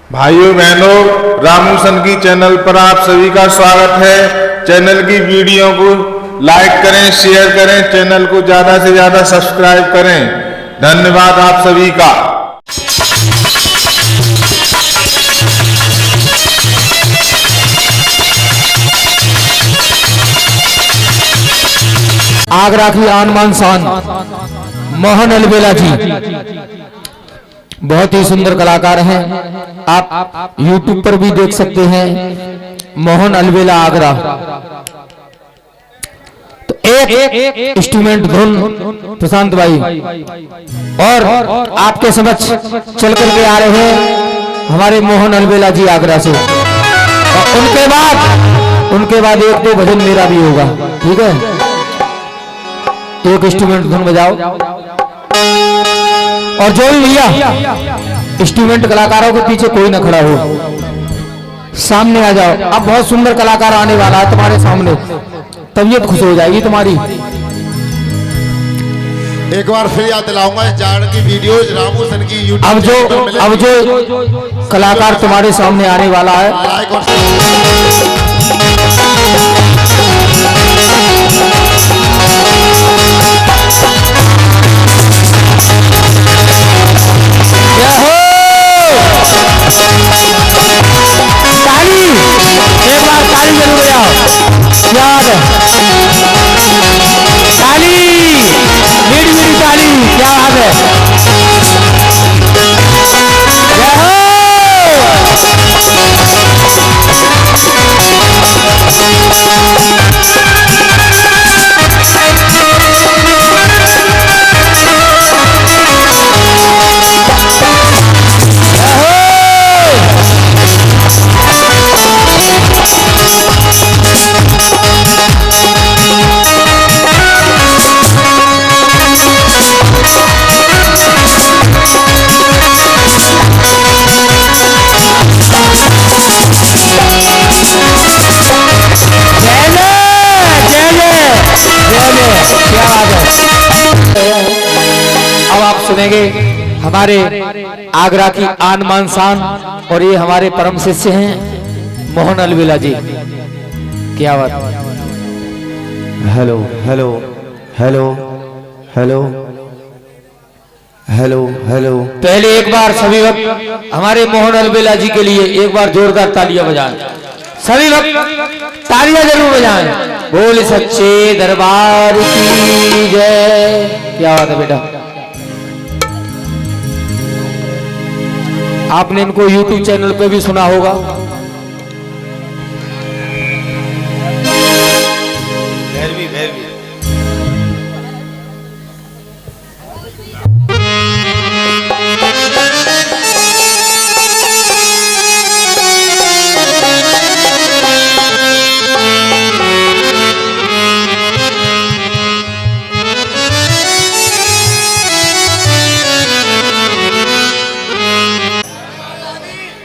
भाइयों बहनों, रामू सनकी चैनल पर आप सभी का स्वागत है। चैनल की वीडियो को लाइक करें, शेयर करें, चैनल को ज्यादा से ज्यादा सब्सक्राइब करें। धन्यवाद आप सभी का। आगरा की आन बान शान मोहन अलवेला जी बहुत ही सुंदर कलाकार हैं। आप YouTube पर भी देख सकते हैं, मोहन अलवेला आगरा। तो एक इंस्ट्रूमेंट धुन प्रशांत भाई और आपके समक्ष चल करके आ रहे हैं हमारे मोहन अलवेला जी आगरा से। और उनके बाद एक दो भजन मेरा भी होगा, ठीक है। एक इंस्ट्रूमेंट धुन बजाओ और जो भी भैया इंस्ट्रूमेंट कलाकारों के पीछे कोई ना खड़ा हो, सामने आ जाओ। अब बहुत सुंदर कलाकार आने वाला है तुम्हारे सामने, तबीयत खुश हो जाएगी तुम्हारी। एक बार फिर याद दिलाऊंगा, जाड़ की वीडियोज रामू सनकी यूट्यूब अब जो कलाकार तुम्हारे सामने आने वाला है, लाइक और ताली, एक बार ताली जरूर बजाओ। याद है ताली, मीठी मीठी ताली, क्या बात है। अब आप सुनेंगे हमारे आगरा की आन बान शान, और ये हमारे परम शिष्य हैं मोहन अलवेला जी। क्या बात। Hello hello hello hello hello hello. पहले एक बार सभी वक्त हमारे मोहन अलवेला जी के लिए एक बार जोरदार तालियां बजाएं। सभी वक्त तालियां जरूर बजाएं। बोल सच्चे दरबार की जय। क्या बात है बेटा। आपने इनको YouTube चैनल पे भी सुना होगा। भैरवी भैरवी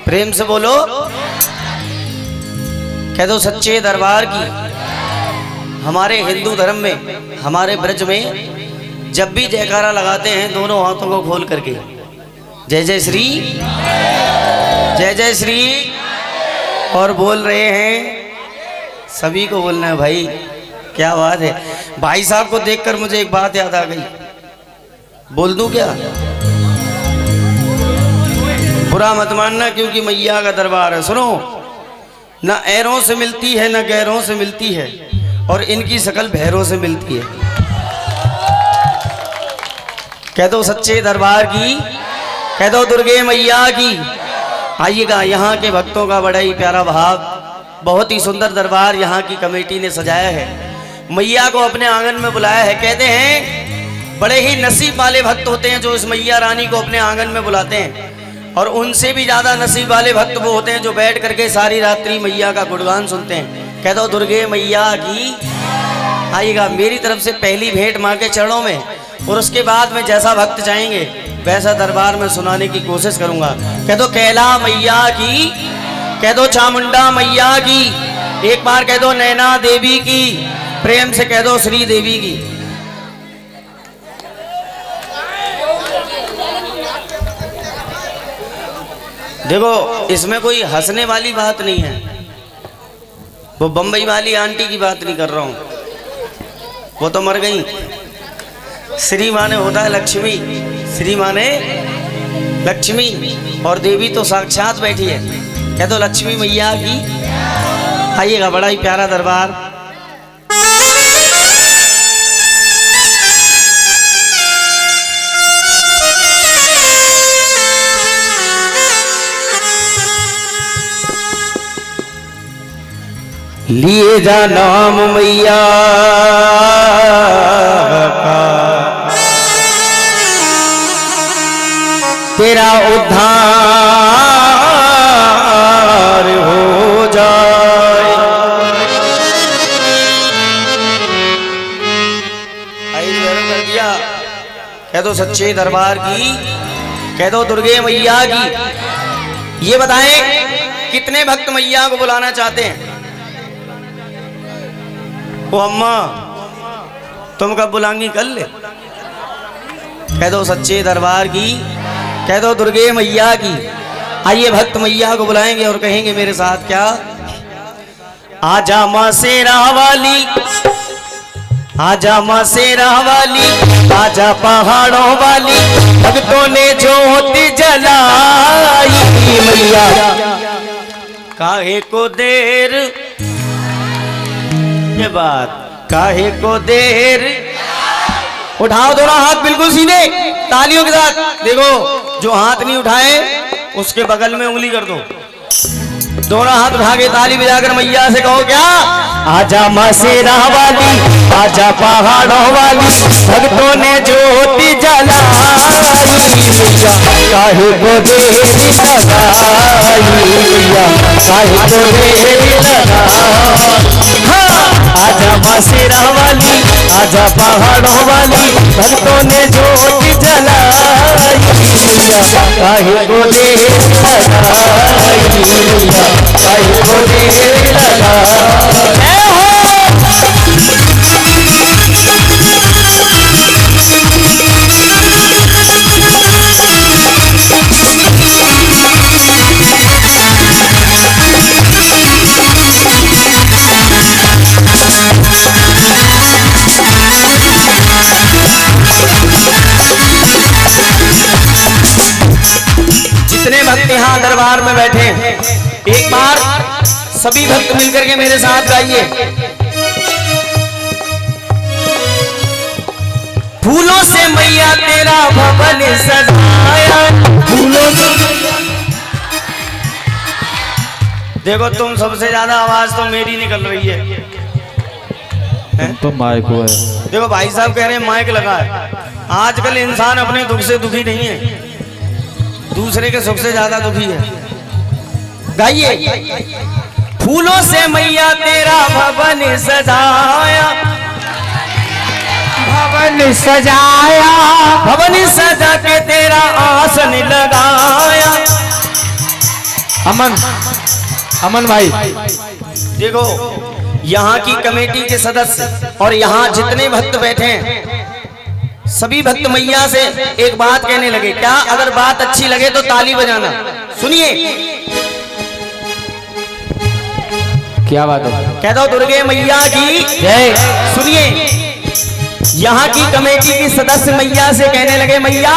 प्रेम से बोलो, कह दो सच्चे दरबार की। हमारे हिंदू धर्म में, हमारे ब्रज में जब भी जयकारा लगाते हैं दोनों हाथों को खोल करके जय जय श्री, जय जय श्री, और बोल रहे हैं। सभी को बोलना है भाई। क्या बात है। भाई साहब को देखकर मुझे एक बात याद आ गई, बोल दूं क्या? बुरा मत मानना, क्योंकि मैया का दरबार है। सुनो, न ऐरों से मिलती है न गैरों से मिलती है, और इनकी शकल भैरों से मिलती है। कह दो सच्चे दरबार की, कह दो दुर्गे मैया की। आइएगा, यहाँ के भक्तों का बड़ा ही प्यारा भाव, बहुत ही सुंदर दरबार यहाँ की कमेटी ने सजाया है। मैया को अपने आंगन में बुलाया है। कहते हैं बड़े ही नसीब वाले भक्त होते हैं जो इस मैया रानी को अपने आंगन में बुलाते हैं, और उनसे भी ज्यादा नसीब वाले भक्त वो होते हैं जो बैठ करके सारी रात्रि मैया का गुणगान सुनते हैं। कह दो दुर्गे मैया की। आइएगा, मेरी तरफ से पहली भेंट माँ के चरणों में, और उसके बाद में जैसा भक्त चाहेंगे वैसा दरबार में सुनाने की कोशिश करूंगा। कह दो कैला मैया की, कह दो चामुंडा मैया की, एक बार कह दो नैना देवी की, प्रेम से कह दो श्री देवी की। देखो इसमें कोई हंसने वाली बात नहीं है, वो बम्बई वाली आंटी की बात नहीं कर रहा हूं, वो तो मर गई। श्री माने होता है लक्ष्मी, श्री माने लक्ष्मी, और देवी तो साक्षात बैठी है। कह दो लक्ष्मी मैया की। आइएगा, बड़ा ही प्यारा दरबार। लिए जा नाम मैया का, तेरा उद्धार हो जाए। कर दिया। कह दो सच्चे दरबार की, कह दो दुर्गे मैया की। ये बताएं कितने भक्त मैया को बुलाना चाहते हैं? ओ अम्मा, तुम कब बुलाएंगी? कल ले। कह दो सच्चे दरबार की, कह दो दुर्गे मैया की। आइए भक्त मैया को बुलाएंगे और कहेंगे मेरे साथ क्या? आजा माँ शेरा वाली, आजा माँ शेरा वाली, आजा पहाड़ों वाली, भक्तों ने ज्योति जलाई। मैया काहे को देर, ये बात काहे को देर। उठाओ दोनों हाथ बिल्कुल सीधे, तालियों के साथ। देखो जो हाथ नहीं उठाए उसके बगल में उंगली कर दो। दोनों हाथ उठा के ताली बजाकर मैया से कहो क्या? आजा माँ शेरा वाली, आजा पहाड़ों वाली, भक्तों ने ज्योति जलाई। मैया काहे को देरी लगाई, मैया काहे को देरी लगाई। आजा माँ शेरा वाली, आजा पहाड़ों वाली, भक्तों ने ज्योति जलाई। मैया काहे को देरी लगाई, मैया काहे को देरी लगाई। जितने भक्त यहाँ दरबार में बैठे हैं, एक बार सभी भक्त मिलकर के मेरे साथ गाइए। फूलों से मैया तेरा भवन सजाया, फूलों से। देखो तुम सबसे ज्यादा आवाज तो मेरी निकल रही है। तो माइक हुआ है। देखो भाई साहब कह रहे हैं माइक लगा है। आजकल इंसान अपने दुख से दुखी नहीं है, दूसरे के सुख से ज्यादा दुखी है। गाइए। फूलों से मैया तेरा भवन सजाया, भवन सजाया, भवन सजा के तेरा आसन लगाया। अमन, अमन भाई देखो यहाँ की कमेटी के सदस्य और यहाँ जितने भक्त बैठे हैं, सभी भक्त मैया से एक बात कहने लगे। क्या? अगर बात अच्छी लगे तो ताली बजाना। सुनिए क्या बात है? कह दो दुर्गे मैया की जय। सुनिए यहाँ की कमेटी की सदस्य मैया से कहने लगे, मैया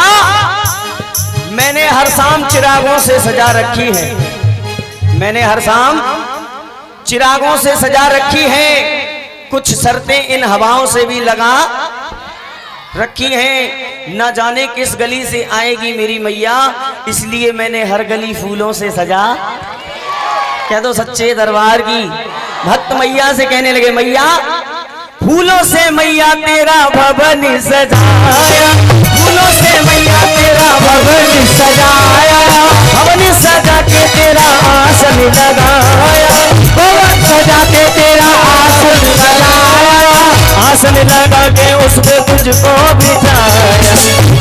मैंने हर शाम चिरागों से सजा रखी है, मैंने हर शाम चिरागों से सजा रखी है, कुछ शर्तें इन हवाओं से भी लगा रखी हैं, न जाने किस गली से आएगी मेरी मैया, इसलिए मैंने हर गली फूलों से सजा। कह दो सच्चे दरबार की। भक्त मैया से कहने लगे, मैया फूलों से मैया तेरा भवन सजाया, फूलों से मैया तेरा भवन सजाया, भवन सजा के तेरा आसन लगाया, भवन सजा के तेरा आसन लगाया, आसन लगा के उस पे तुझको बिठाया,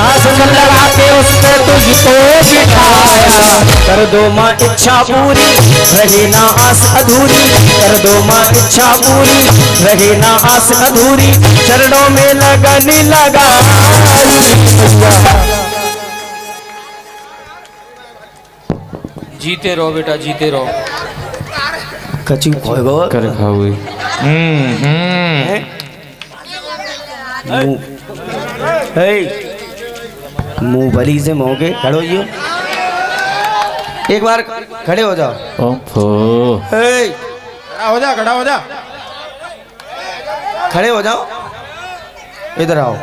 आसन लगा के उस पे तुझको बिठाया। कर दो माँ इच्छा पूरी, रहे ना आस अधूरी, कर दो माँ इच्छा पूरी, रहे ना आस अधूरी, चरणों में लगन लगा। जीते रहो बेटा, जीते रहो। कचू खोएगो कर खाओगे। मुंह भली से मोगे खड़ो जियो, एक बार खड़े हो जाओ। ओफो। खड़ा हो जा, खड़ा हो जा। खड़े हो जाओ, इधर आओ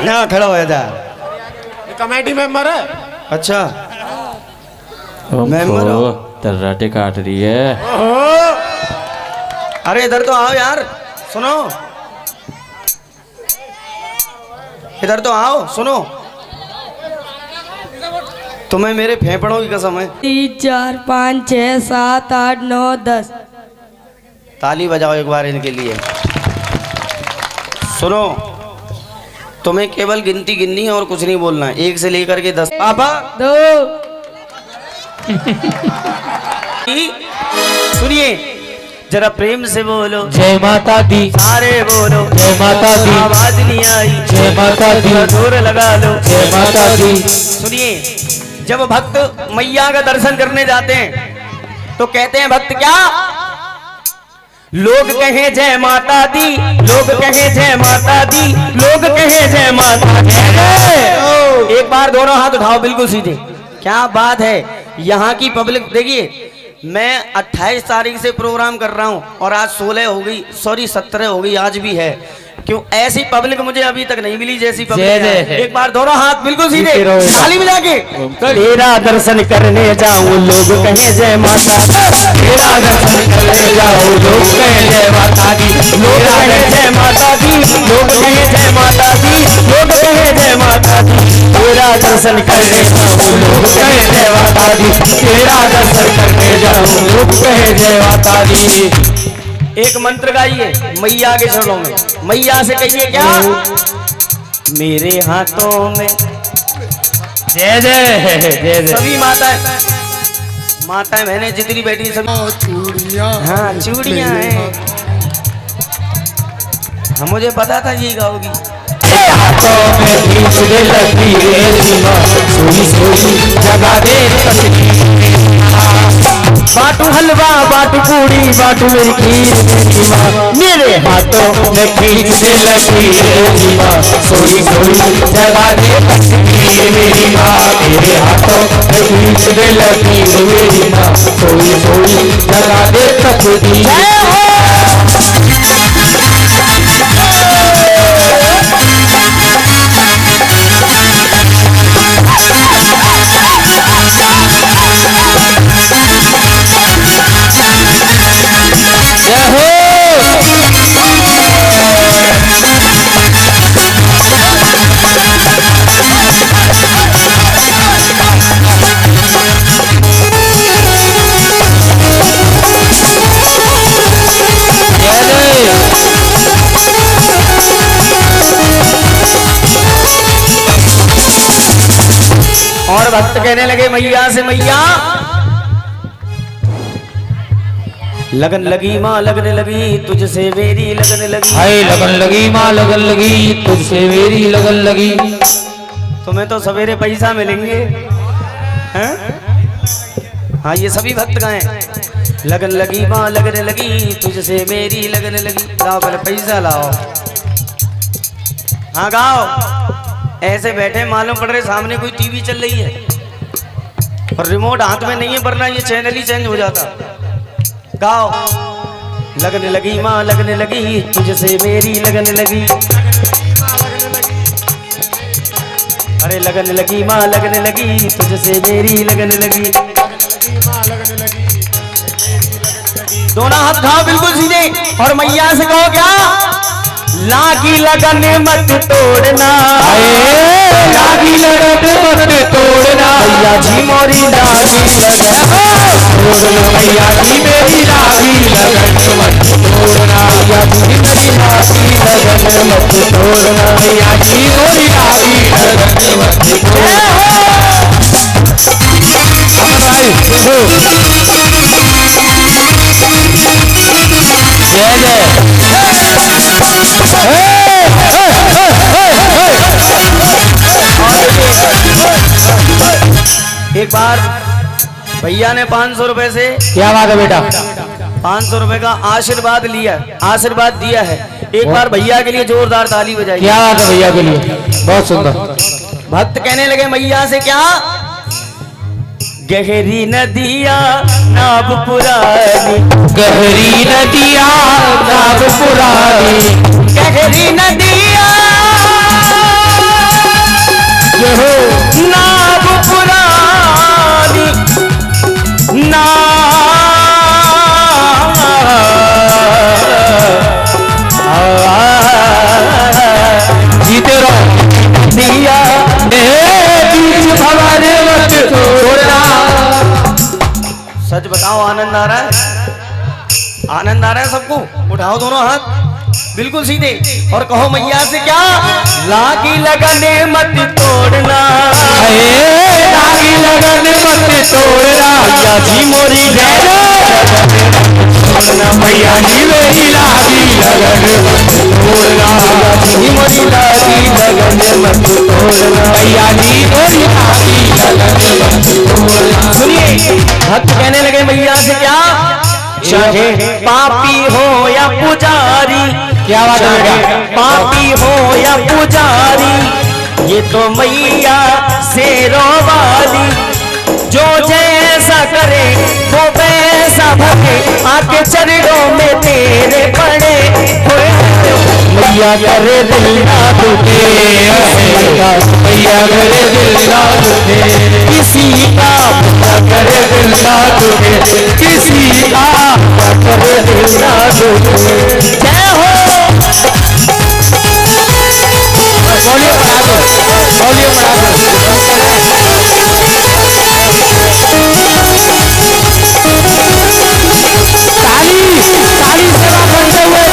ना, खड़ा हो जा। कमेटी मेंबर है। अच्छा मेंबर हो? तर्राटे काट रही है। अरे इधर तो आओ यार, सुनो, इधर तो आओ, सुनो। तुम्हें मेरे फेफड़ों की कसम है। 3 4 5 6 7 8 9 10। ताली बजाओ एक बार इनके लिए। सुनो, तुम्हें केवल गिनती गिननी है और कुछ नहीं बोलना है, 1 से लेकर के 10। पापा 2 सुनिए जरा प्रेम से बोलो, जय माता दी, सारे बोलो, जय माता दी, आवाज नहीं आई, जय माता दी, थोड़ा जोर लगा लो, जय माता दी। सुनिए, जब भक्त मैया का दर्शन करने जाते हैं तो कहते हैं भक्त क्या, लोग कहे जय माता दी, लोग कहे जय माता दी, लोग कहे जय माता दी। एक बार दोनों हाथ उठाओ बिल्कुल सीधे। क्या बात है, यहाँ की पब्लिक देखिए, मैं 28 तारीख से प्रोग्राम कर रहा हूँ और आज 16 हो गई, सॉरी 17 हो गई, आज भी है। क्यों ऐसी पब्लिक मुझे अभी तक नहीं मिली जैसी पब्लिक है। एक बार दोनों हाथ बिल्कुल सीधे, ताली बजा के। तेरा दर्शन करने जाऊं लोग कहे जय माता, तेरा दर्शन करने जाऊं लोग कहे जय माता दी, लोग कहे जय माता दी, लोग कहे जय माता दी, लोग कहे जय माता दी। तेरा दर्शन करने जाऊं लोग कहे जय माता दी, तेरा दर्शन करने जाऊं लोग कहे जय माता दी। एक मंत्र गाइए मैया के चरणों में, मैया से कहिए क्या, मेरे हाथों में जय जय जय जय। सभी माताएं बहनें जितनी बैठी सभी चूड़ियां, हाँ चूड़ियां हैं। हाँ मुझे पता था यही गाओगी। हाथों में खींच दे लकीरें सीमा, सोई सोई जगा दे तस्वीरें। बाटू हलवा बाटू पूड़ी बाटू मेरी खीर माँ, मेरे हाथों में खींच दे लकीरें सीमा, सोई सोई जगा दे तस्वीरें मेरी माँ। मेरे हाथों में खींच दे लकीरें मेरी माँ, सोई सोई जगा दे तस्वीरें। और भक्त कहने लगे मैया से, मैया लगन लगी माँ लगने लगी, तुझसे मेरी लगन लगी। हाय लगन लगी माँ लगन लगी, तुझसे मेरी लगन लगी। तुम्हें तो सवेरे पैसा मिलेंगे हैं? हाँ ये सभी भक्त गाएं, लगन लगी माँ लगने लगी, तुझसे मेरी लगन लगी। लाओ पहले पैसा लाओ। हाँ गाओ। ऐसे बैठे मालूम पड़ रहे सामने कोई टीवी चल रही है और रिमोट हाथ में नहीं है, वरना ये चैनल ही चेंज हो जाता। गाओ, लगने लगी माँ लगने लगी, तुझसे मेरी लगन लगी। अरे लगन लगी माँ लगने लगी, तुझसे मेरी लगन लगी। दोनों हाथ उठाओ बिल्कुल सीधे और मैया से कहो क्या, लागी लगन मत तोड़ना, लागी लगन मत तोड़ना, मैया जी मोरी लागी मैया जी मेरी लागी लगन मत तोड़ना, मैया जी मेरी लागी लगन मत तोड़ना, मैया जी मोरी लागी लगन मत एक बार भैया ने 500 रुपए से क्या बात है बेटा, 500 रुपए का आशीर्वाद लिया, आशीर्वाद दिया है। एक बार भैया के लिए जोरदार ताली बजाइए। क्या बात है भैया के लिए, बहुत सुंदर। भक्त कहने लगे मैया से क्या, गहरी नदिया नाव पुरानी, गहरी नदिया नाव पुरानी, गहरी नदिया ये हो नाव पुरानी, जीते रहो दिया बीच भंवर मत छोड़ना। सच बताओ, आनंद आ रहा है? आनंद आ रहा है सबको? उठाओ दोनों हाथ बिल्कुल सीधे और कहो मैया से क्या, लागी लगने मत तोड़ना, लागी लगन मत तोड़ना, मैया जी मोरी मैया जी मेरी लागी लगन मत तोड़ना, जी मोरी लागी लगन मत तोड़ना, मैया जी मेरी लागी लगन मत तोड़ना। सुनिए भक्त कहने लगे मैया से क्या, चाहे पापी हो या पुजारी, क्या बात है बेटा, पापी हो या पुजारी, ये तो मैया शेरों वाली, जो जैसा करे वो वैसा भगे, आके चरणों में तेरे पड़े हुए, मैया करे दिल ना टूटे, मैया करे दिल ना टूटे, किसी का करे दिल ना टूटे, किसी का करे दिल ना टूटे। जय हो। बोलिए बढ़ा दो, बोलिए बढ़ा दो। ताली ताली सेवा करते हुए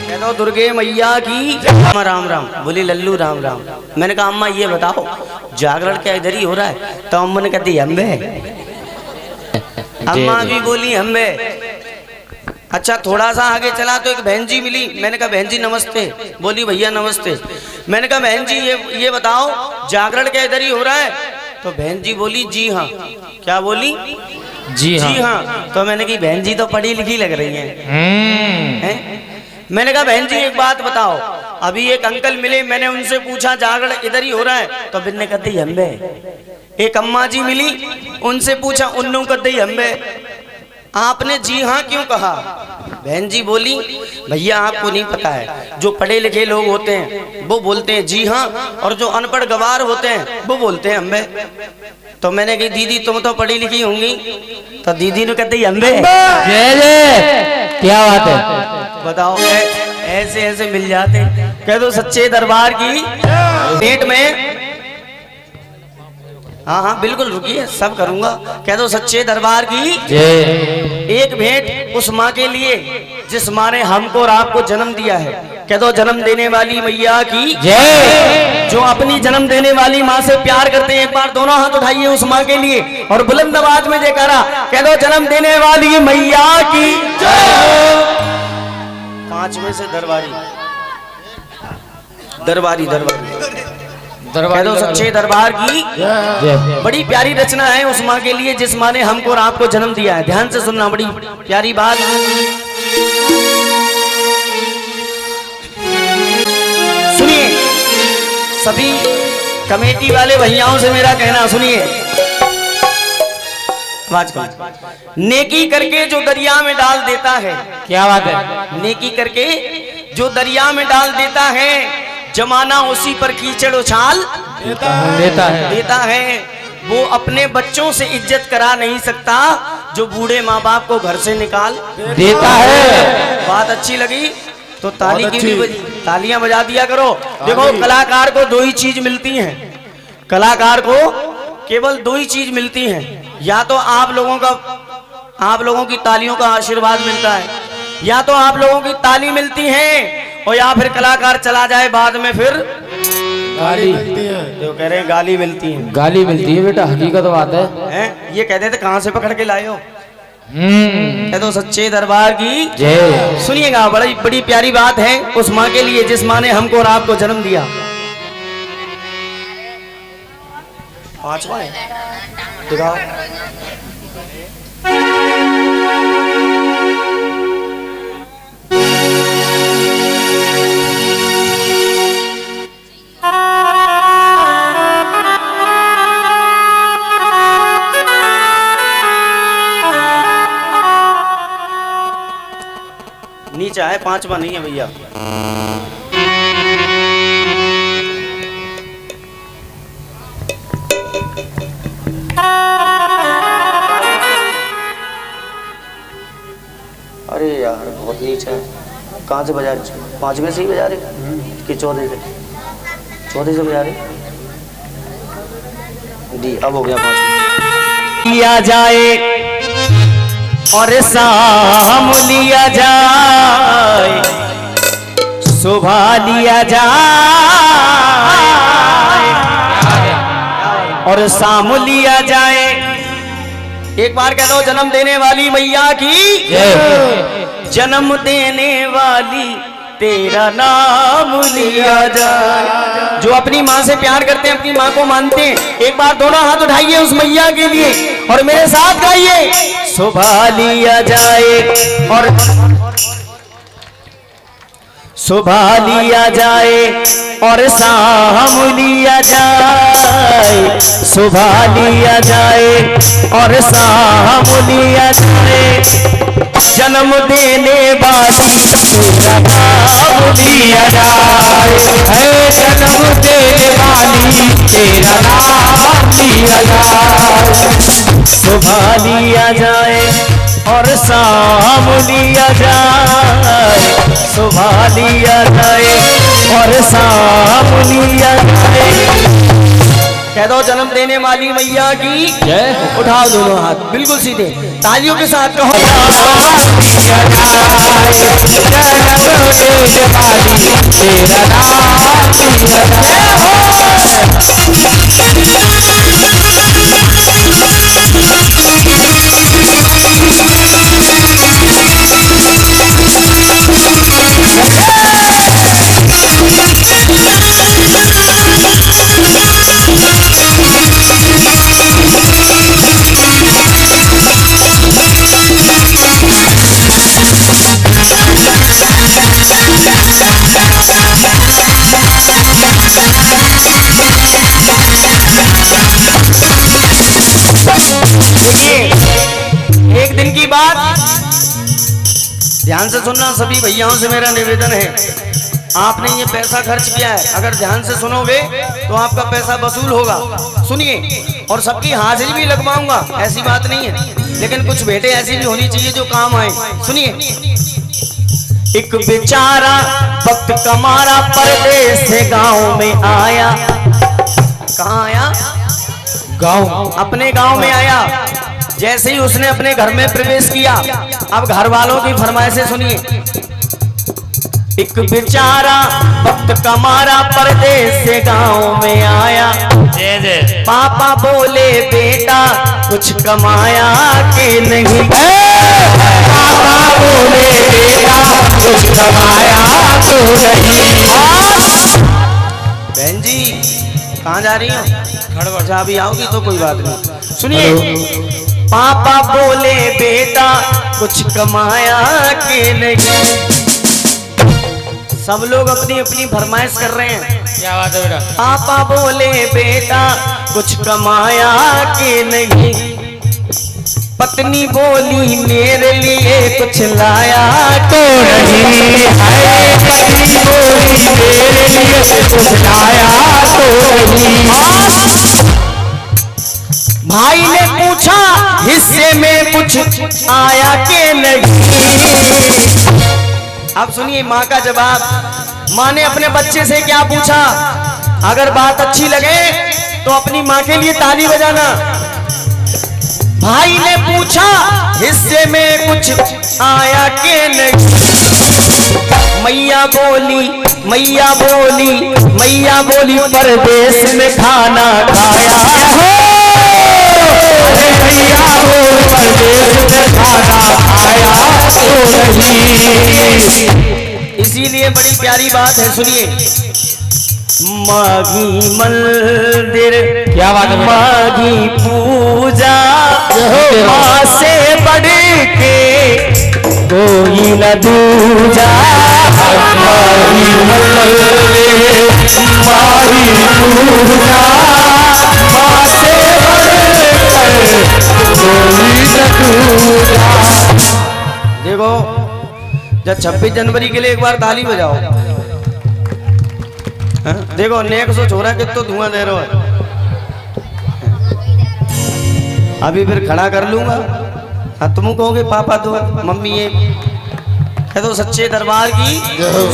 कह दो दुर्गे मैया की अम्मा राम राम, बोली लल्लू राम राम। मैंने कहा अम्मा ये बताओ जागरण क्या इधर ही हो रहा है? तो अम्मा ने कहती अम्बे, अम्मा भी बोली अम्बे। अच्छा थोड़ा सा आगे चला तो एक बहन जी मिली, मैंने कहा बहन जी नमस्ते, बोली भैया नमस्ते। मैंने कहा बहन जी ये बताओ जागरण क्या इधर ही हो रहा है? तो बहन जी बोली जी हाँ। क्या बोली? जी जी हाँ। तो मैंने कही बहन जी तो पढ़ी लिखी लग रही हैं। मैंने कहा बहन जी एक बात बताओ, अभी एक अंकल मिले, मैंने उनसे पूछा जागरण इधर ही हो रहा है? तो बिन्ने कहती हम्बे। एक अम्मा जी मिली, उनसे पूछा उन्नू कहती हम्बे। आपने जी हाँ क्यों कहा? बहन जी बोली भैया आपको नहीं पता है, जो पढ़े लिखे लोग होते हैं वो बोलते हैं जी हाँ, और जो अनपढ़ गवार होते हैं वो बोलते हैं हम्बे। तो मैंने कही दीदी तुम तो पढ़ी लिखी होंगी? तो दीदी ने कहते हम्बे। क्या बात है, बताओ ऐसे ऐसे मिल जाते। कह दो सच्चे दरबार की भेंट में, हाँ हाँ बिल्कुल रुकिए सब करूंगा। कह दो सच्चे दरबार की एक भेंट उस माँ के लिए जिस माँ ने हमको और आपको जन्म दिया है। कह दो जन्म देने वाली मैया की जय। जो अपनी जन्म देने वाली माँ से प्यार करते हैं, एक बार दोनों हाथ उठाइए उस माँ के लिए और बुलंद आवाज में जयकारा। कह दो जन्म देने वाली मैया की जय। 5 में से दरबारी दरबारी दरबारी कह दो सच्चे दरबार की बड़ी प्यारी रचना है उस माँ के लिए जिस माँ ने हमको और आपको जन्म दिया है। ध्यान से सुनना, बड़ी प्यारी बात। सुनिए सभी कमेटी वाले भैयाओं से मेरा कहना सुनिए, आवाज कम। नेकी करके जो दरिया में डाल देता है, क्या बात है, नेकी करके जो दरिया में डाल देता है, जमाना उसी पर कीचड़ उछाल देता है। वो अपने बच्चों से इज्जत करा नहीं सकता जो बूढ़े माँ बाप को घर से निकाल देता है। बात अच्छी लगी तो ताली की भी तालियां बजा दिया करो। देखो कलाकार को 2 ही चीज मिलती हैं, कलाकार को केवल 2 ही चीज मिलती हैं, या तो आप लोगों की तालियों का आशीर्वाद मिलता है, या तो आप लोगों की ताली मिलती है, और या फिर कलाकार चला जाए बाद में फिर गाली मिलती है। जो कह रहे हैं गाली मिलती है, गाली मिलती है बेटा, हकीकत बात है। हैं? ये कहते थे कहाँ से पकड़ के लाए हो? कह दो सच्चे दरबार की जय। सुनिएगा, बड़ी बड़ी प्यारी बात है उस माँ के लिए जिस माँ ने हमको और आपको जन्म दिया। पांचवा है, दिखाओ। नीचे है, पांचवा नहीं है भैया। अरे यार बहुत नीचे है, कहाँ से बजा रहे? पांचवे से ही बजा रहे कि चौथे से? चौथे से बजा रहे डी। अब हो गया पांचवा। लिया जाए और शाम लिया जाए, सुबह लिया जाए और शाम लिया जाए। एक बार कह दो, जन्म देने वाली मैया की जय। जन्म देने वाली तेरा नाम लिया जाए। जो अपनी माँ से प्यार करते हैं, अपनी माँ को मानते हैं, एक बार दोनों हाथ उठाइए उस मैया के लिए और मेरे साथ गाइए। सुबह लिया जाए और सुबह लिया जाए और शाम लिया जाए, सुबह लिया जाए और शाम लिया जाए। जन्म देने वाली तेरा नाम लिया जाए, जन्म देने वाली तेरा नाम लिया जाए। सुबह लिया जाए और शाम लिया जाए, सुबह लिया जाए और शाम लिया जाए। कह दो, जन्म देने वाली मैया की जय। उठाओ दोनों हाथ बिल्कुल सीधे, तालियों के साथ कहो। एक दिन की बात ध्यान से सुनना, सभी भैयाओं से मेरा निवेदन है। आपने ये पैसा खर्च किया है, अगर ध्यान से सुनोगे तो आपका पैसा वसूल होगा। सुनिए, और सबकी हाजिरी भी लगवाऊंगा, ऐसी बात नहीं है, लेकिन कुछ भेंटें ऐसी भी होनी चाहिए जो काम आए। सुनिए, एक बेचारा वक्त कमारा परदेस से गांव में आया। कहाँ आया? गाँव। अपने गांव में आया। जैसे ही उसने अपने घर में प्रवेश किया, अब घर वालों की फरमाइशें सुनिए। एक बेचारा वक्त कमारा परदेस से गांव में आया। पापा बोले बेटा कुछ कमाया के नहीं, पापा बोले बेटा कुछ कमाया तो नहीं। बहन जी कहाँ जा रही हो? खड़बड़ भी आओगी तो कोई बात नहीं। सुनिए, पापा बोले बेटा कुछ कमाया के नहीं। सब लोग अपनी अपनी फरमाइश कर रहे हैं। क्या बात है बेटा? पापा बोले बेटा कुछ कमाया के नहीं। पत्नी बोली मेरे लिए कुछ लाया तो नहीं। पत्नी बोली मेरे लिए कुछ लाया तो नहीं। भाई ने पूछा हिस्से में कुछ आया के नहीं। अब सुनिए माँ का जवाब। माँ ने अपने बच्चे से क्या पूछा? अगर बात अच्छी लगे तो अपनी माँ के लिए ताली बजाना। भाई ने पूछा हिस्से में कुछ आया के नहीं। मैया बोली मैया बोली परदेश में खाना खाया हो। अरे मैया बोली परदेश में खाना खाया हो रही। इसीलिए बड़ी प्यारी बात है, सुनिए। माघी मंदिर, क्या बात है, माघी पूजा, माँ से बढ़ के कोई न दूजा। माघी मंदिर, माघी पूजा, माँ से बढ़ कर कोई न दूजा। देखो, जब 26 जनवरी के लिए एक बार ताली बजाओ। देखो नेक सो छोरा के तो धुआं दे रहा है। अभी फिर खड़ा कर लूंगा। हाँ, तुम कहोगे पापा तो मम्मी ये है तो सच्चे दरबार की।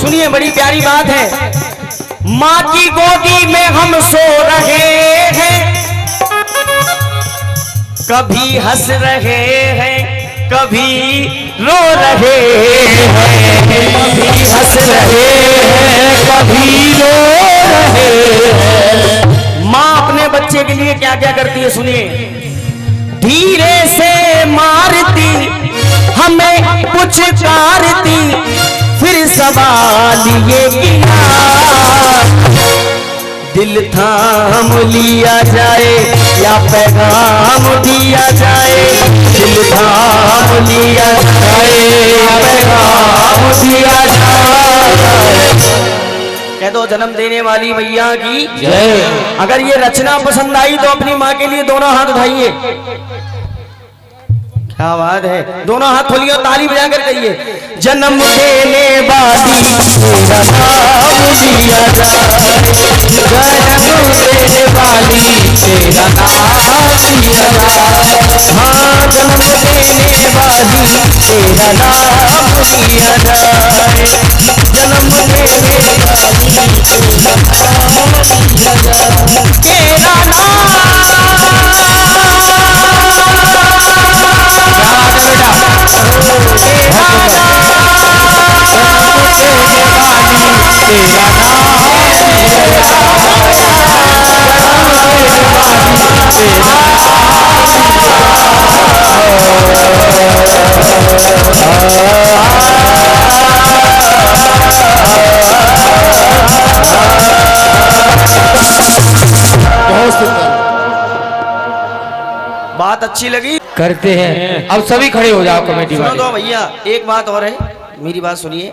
सुनिए, बड़ी प्यारी बात है। माँ की गोदी में हम सो रहे हैं, कभी हंस रहे हैं, कभी रो रहे हैं। कभी हंस रहे हैं, कभी रो रहे हैं। माँ अपने बच्चे के लिए क्या क्या करती है, सुनिए। धीरे से मारती, हमें पुचकारती, फिर सवाल ये किया, दिल थाम लिया जाए या पैगाम दिया जाए। दिल थाम लिया जाए या पैगाम दिया जाए। कह दो जन्म देने वाली मैया की जय। अगर ये रचना पसंद आई तो अपनी माँ के लिए दोनों हाथ उठाइए। क्या बात है, दोनों हाथ खोलिए और ताली बजाकर कहिए, जन्म देने वाली तेरा नाम लिया जाए। जन्म देने वाली तेरा नाम लिया जाए। हाँ, जन्म देने वाली तेरा नाम लिया जाए। जन्म देने वाली तेरा नाम लिया जाए। तेरा बात अच्छी लगी, करते हैं। अब सभी खड़े हो जाओ कमेटी सुनो वाले। तो भैया, एक बात और है, मेरी बात सुनिए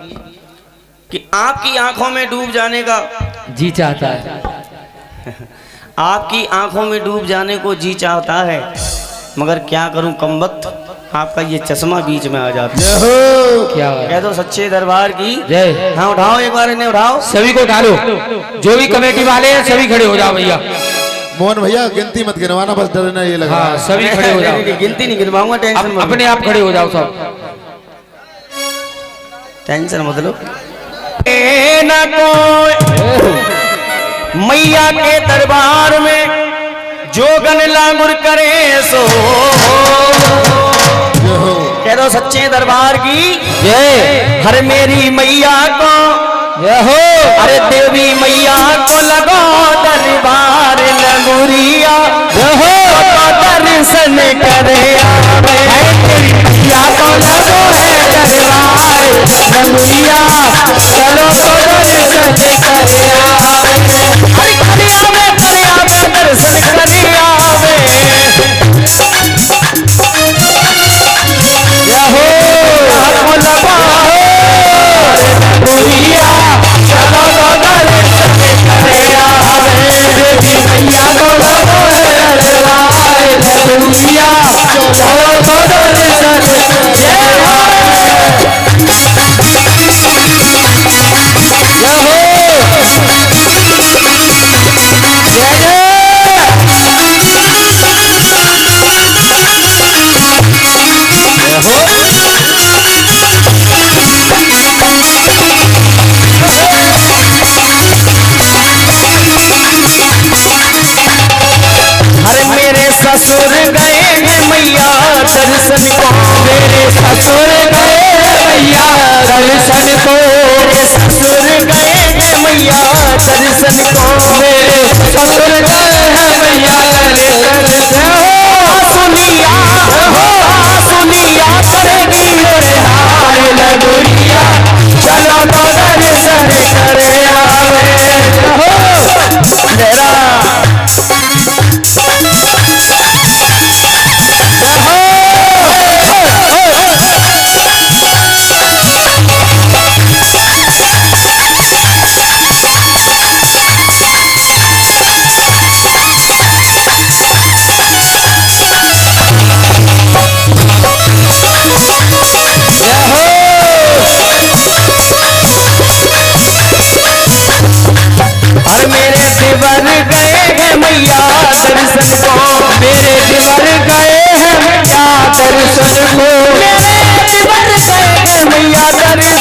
कि आपकी आंखों में डूब जाने का जी चाहता है। आपकी आंखों में डूब जाने को जी चाहता है, मगर क्या करूं कमबख्त, आपका ये चश्मा बीच में आ जाता है। क्या बात है। कह दो सच्चे दरबार की जय। हाँ, उठाओ एक बार इन्हें उठाओ। सभी को उठा लो, जो भी कमेटी वाले हैं सभी खड़े हो जाओ भैया। मोहन भैया गिनती मत गिनवाना, बस डरना ये लगा। हाँ, सभी खड़े हो जाओ। गिनती नहीं गिनवाऊंगा, टेंशन मत अपने आप खड़े हो जाओ सब। टेंशन मत लो। न कोई मैया के दरबार में जो गन लागुर करे सो। कह दो सच्चे दरबार की जय। हर मेरी मैया को हो। अरे देवी मैया को लगो दरबार लगुरिया हो, दर्शन करे मैया को लगो है दरबार लगुरिया, चलो तो दर्शन करे दर्शन करे ससुर गए हैं मैया दर्शन को, मेरे ससुर गए मैया दर्शन को, मेरे ससुर गए हैं मैया दर्शन को मेरे ससुर गए हैं मैया दर्शन हो सुनिया करेगी रे हाय लगुड़िया चलो तो दर्शन करे आवे हो मेरा दिवर गए हैं मैया दर्शन को मेरे दिवर गए हैं मैया दर्शन को मेरे दिवर गए हैं मैया दर्शन को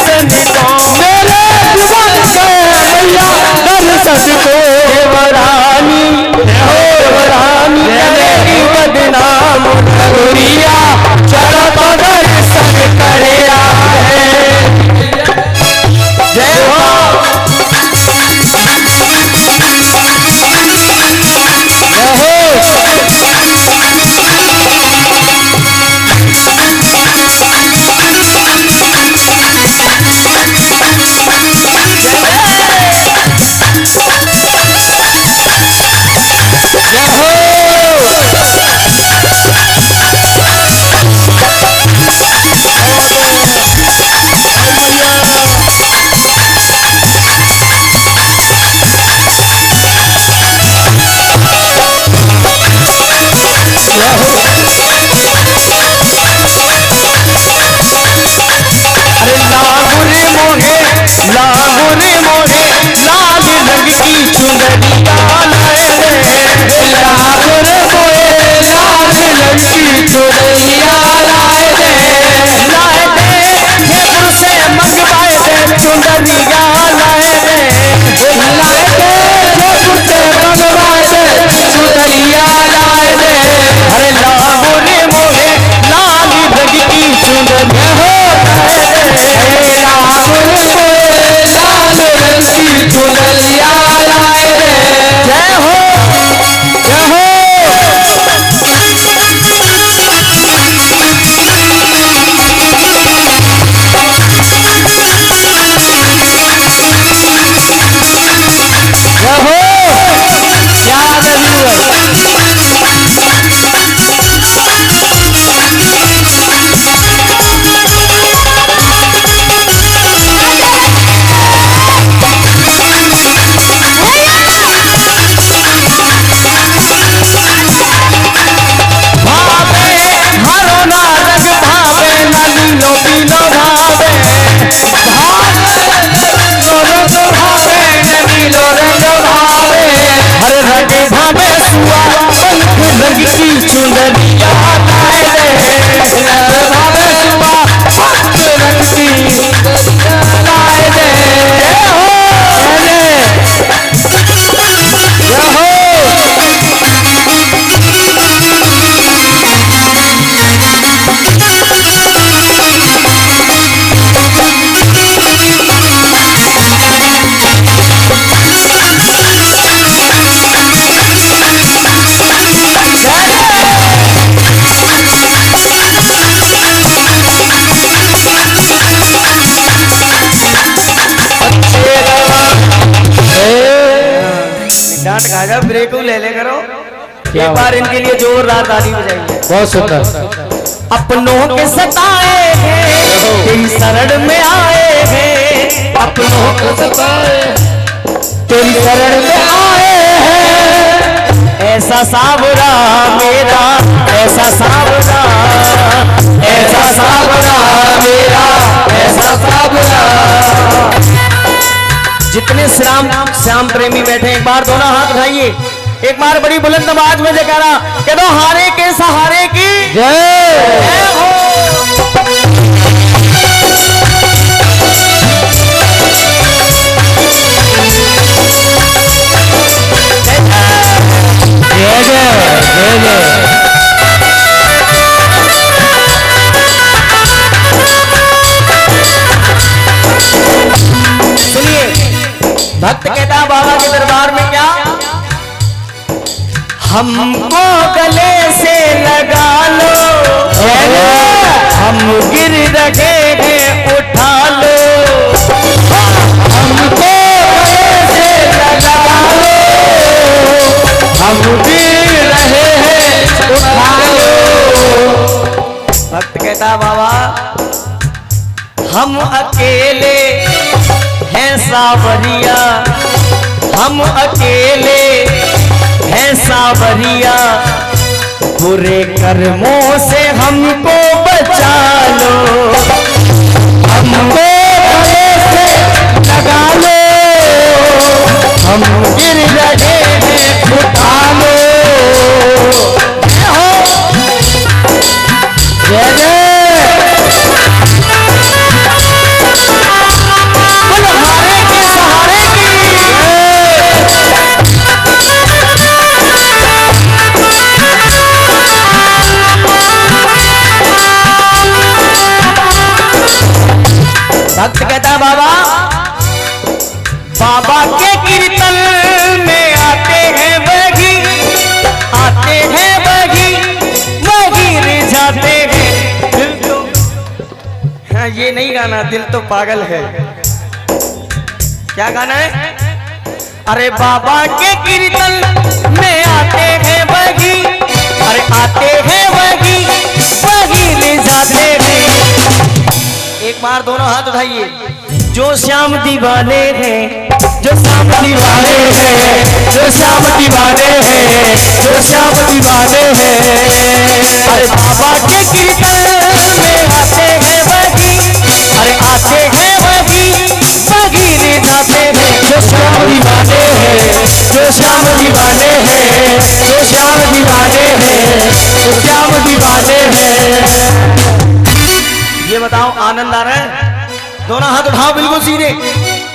मेरे दिवर गए हैं मैया दर्शन को देवरानी करेगी बदनाम गुड़िया चलो तो दर्शन करे आए जय हो लागुरे मोहे लाल रंग की चुनरिया लाए रे लागुरे मोहे लाल रंग की चुनरिया लाए रे जयपुर से मंगवाए रे चुनरिया लाए रे जयपुर से मंगवाए रे चुनरिया लाए रे अरे लागुरे मोहे लाल रंग की चुनरिया हो चुनरिया लाए रे जय हो जय हो चुनरिया लाए रे लाए रे डांट खाएगा ब्रेक ले ले करो एक बार इनके लिए जोरदार ताली बजाइए बहुत सुंदर अपनों के सताए हैं तेरी शरण में आए हैं अपनों के सताए तेरी शरण में आए हैं ऐसा सावरा मेरा ऐसा सावरा मेरा ऐसा सावरा जितने श्याम प्रेमी बैठे एक बार दोनों हाथ उठाइए एक बार बड़ी बुलंद आवाज में जयकारा कह दो हारे के सहारे की जय हो भक्त हमको गले से लगा लो, हम गिर रहे हैं उठा लो, हमको गले से लगा लो, हम गिर रहे हैं उठा लो। भक्त कहता बाबा हम अकेले हैं सावरिया, हम अकेले हैं सावरिया, बुरे कर्मों से हमको बचा लो, हमको गले से लगा लो, हम गिर रहे हैं उठा लो। जय जय बुलहारे के सहारे की भक्त कहता बाबा, बाबा के कीर्तन में आते हैं वही, आते हैं वही, वही रिझाते हैं दिल तो। हाँ ये नहीं गाना, दिल तो पागल है। क्या गाना है? अरे बाबा के कीर्तन में आते हैं वही, अरे आते हैं वही, वही रिझाते हैं। एक बार दोनों हाथ उठाइए। जो श्याम दीवाने हैं, जो श्याम दीवाने हैं, जो श्याम दीवाने हैं, जो श्याम दीवाने हैं। अरे बाबा के कीर्तन में आते हैं वही, अरे आते हैं वही, वही रिझाते हैं। जो श्याम दीवाने हैं, जो श्याम दीवाने हैं, जो श्याम दीवाने हैं, जो श्याम दीवाने हैं। ये बताओ आनंद आ रहा है? दोनों हाथ उठाओ बिल्कुल सीधे।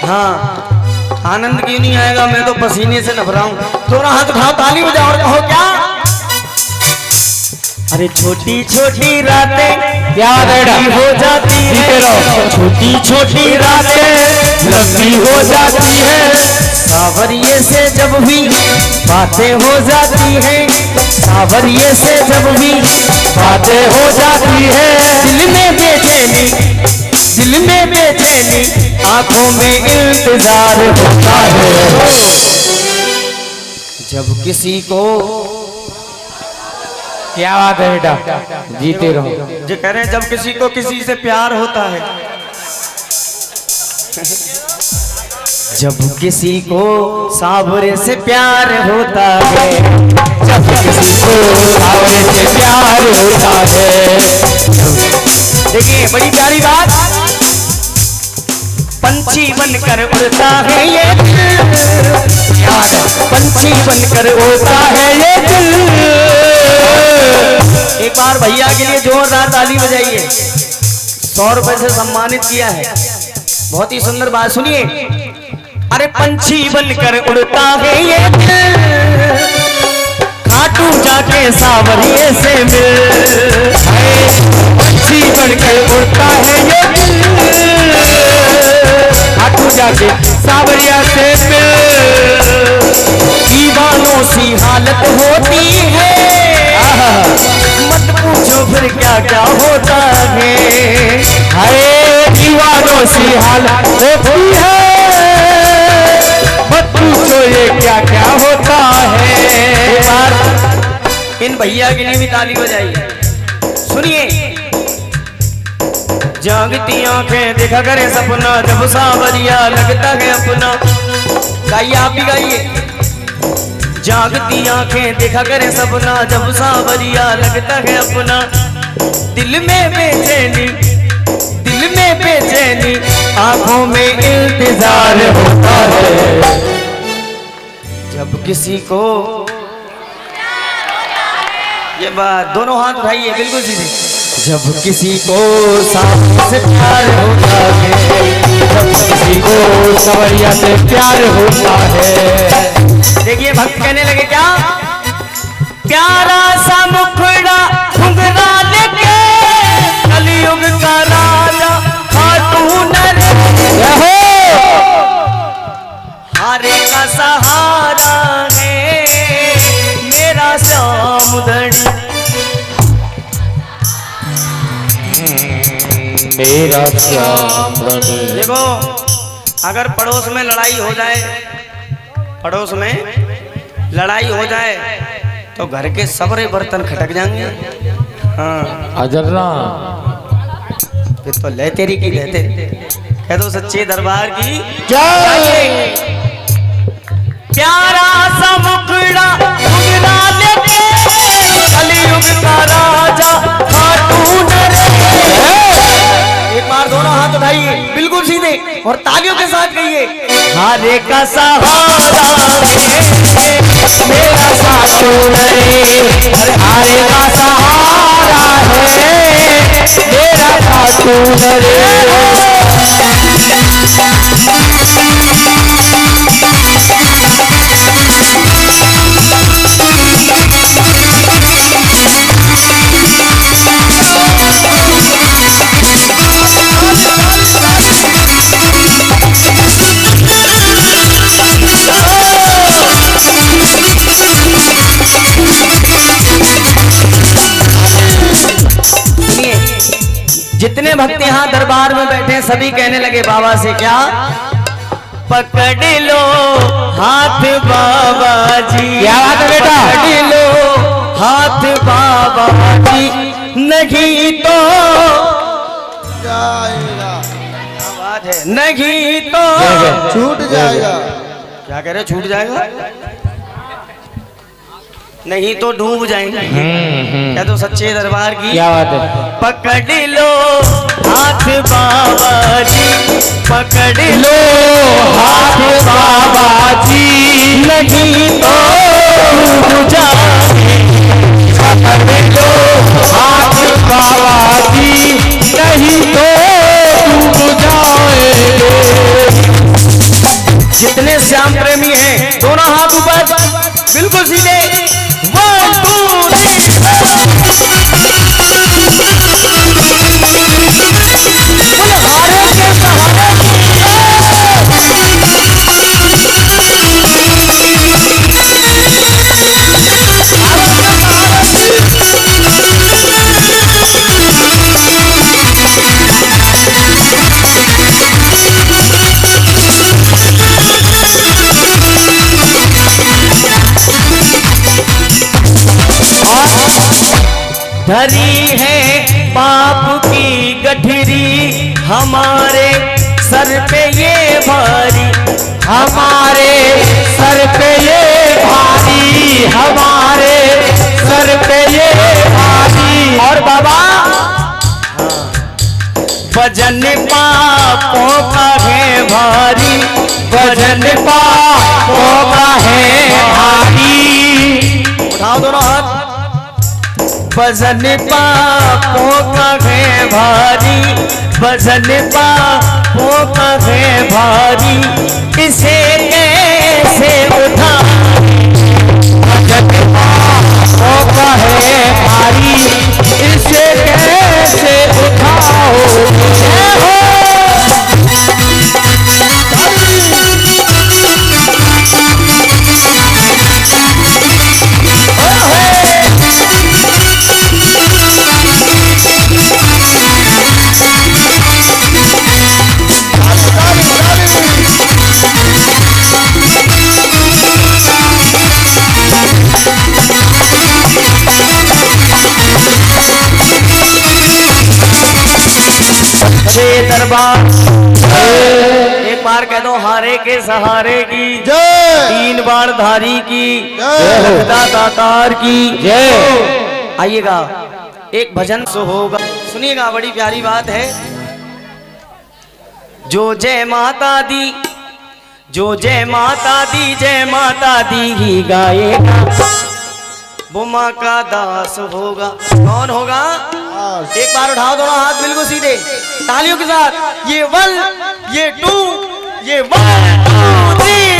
हाँ आनंद क्यों नहीं आएगा, मैं तो पसीने से नभ रहा हूं। दोनों हाथ उठाओ, ताली बजाओ और कहो क्या? अरे छोटी छोटी रातें याद हो जाती है, छोटी छोटी रातें लंबी हो जाती है, सावरिये से जब भी बातें हो जाती हैं, सावरिये से जब भी बातें हो जाती है। दिल में बेचैनी, दिल में बेचैनी, आंखों में इंतजार होता है। जब किसी को, क्या बात है बेटा, जीते रहो। जो कह रहे हैं जब किसी को किसी से प्यार होता है, जब किसी को सावरे से प्यार होता है, जब किसी को सावरे से प्यार होता है। देखिए बड़ी प्यारी बात, पंछी बनकर उड़ता है ये दिल, पंछी बनकर उड़ता है ये दिल। एक बार भैया के लिए जोरदार ताली बजाइए। 100 रुपए से सम्मानित किया है। बहुत ही सुंदर बात सुनिए। अरे पंछी बनकर उड़ता है ये दिल, खाटू जाके सावरिये से मिल। पंछी बनकर उड़ता है ये दिल, खाटू जाके सावरिया से मिल। दीवानों सी हालत होती है, मत पूछो फिर क्या क्या होता है। हाय दीवानों सी हालत होती है, मत पूछो ये क्या क्या होता है। एक बार इन भैया के लिए भी ताली बजाइए। सुनिए। जागती आंखें देखा करे सपना, जब सावरिया लगता है अपना। गाइए आप भी गाइए। जागती आंखें देखा करे सपना, जब सावरिया लगता है अपना। दिल में बेचैनी, दिल में बेचैनी, आंखों में इंतजार होता है। जब किसी को, ये बात दोनों हाथ उठाइए बिल्कुल सीधे। जब किसी को सावरिया से प्यार होता है, जब किसी को सावरिया से प्यार होता है। देखिए भक्त कहने लगे क्या? प्यारा सा मुखड़ा घुंघरा लेके, कलयुग का राजा खाटू नर, हारे का सहारा है मेरा तेरा श्याम रमे। देखो अगर पड़ोस में लड़ाई हो जाए, पड़ोस में लड़ाई हो जाए तो घर के सबरे बर्तन खटक जाएंगे। हाँ अजरना फिर तो ले तेरी की लेते। कह दो सच्चे दरबार की जय। प्यारा सा मुखड़ा उगला लेके कलयुग का राजा खाटू नरे। एक बार दोनों हाथ उठाइए बिल्कुल सीधे और तालियों के साथ कहिए, हारे का सहारा मेरा खाटू नरे, हारे का सहारा है मेरा खाटू नरे। जितने भक्त यहाँ दरबार में बैठे सभी कहने लगे बाबा से, क्या पकड़ लो हाथ बाबा जी। क्या बात है बेटा? पकड़ लो हाथ बाबा जी, नहीं तो जाएगा, आवाज है, नहीं तो छूट जाएगा। क्या कह रहे, छूट जाएगा नहीं तो डूब जाएंगे। क्या तो सच्चे दरबार की क्या बात है? पकड़ लो हाथ बाबा जी, पकड़ लो हाथ बाबा जी, नहीं तो डूब जाएंगे। पकड़ लो हाथ बाबा जी, नहीं तो डूब जाएंगे। जितने श्याम प्रेमी हैं दोनों हाथ ऊपर बिल्कुल सीधे। 1 2 धरी है पाप की गठरी हमारे सर पे ये भारी, हमारे सर पे ये भारी, हमारे सर पे ये भारी। और बाबा वजन पापों का है भारी, वजन पापों का है भारी। उठाओ दोनों हाथ। वजन पापों का है भारी, वजन पापों का है भारी, इसे कैसे उठा। वजन पापों का है भारी, इसे कैसे उठाओ। दरबार एक बार कह दो, हारे के सहारे की जय, 3 बार धारी की जय, दातार की जय। आइएगा एक भजन सो होगा, सुनिएगा, बड़ी प्यारी बात है। जो जय माता दी, जो जय माता दी, जय माता दी ही गाएगा वो माँ का दास होगा। कौन होगा? एक बार उठाओ दोनों हाथ बिल्कुल सीधे तालियों के साथ। ये 1 ये 2 ये 1 2 3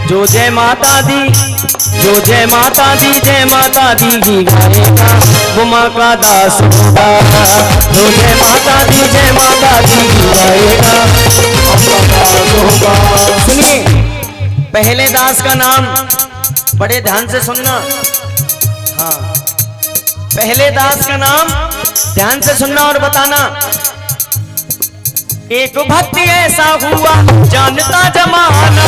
जो जय माता दी, जो जय माता दी, जय माता दी ही गाएगा वो माँ का दास होगा। जो जय माता दी, जय माता दी ही गाएगा सुनिए, पहले दास का नाम बड़े ध्यान से सुनना। हाँ, पहले दास का नाम ध्यान से सुनना और बताना। एक भक्ति ऐसा हुआ जानता जमाना,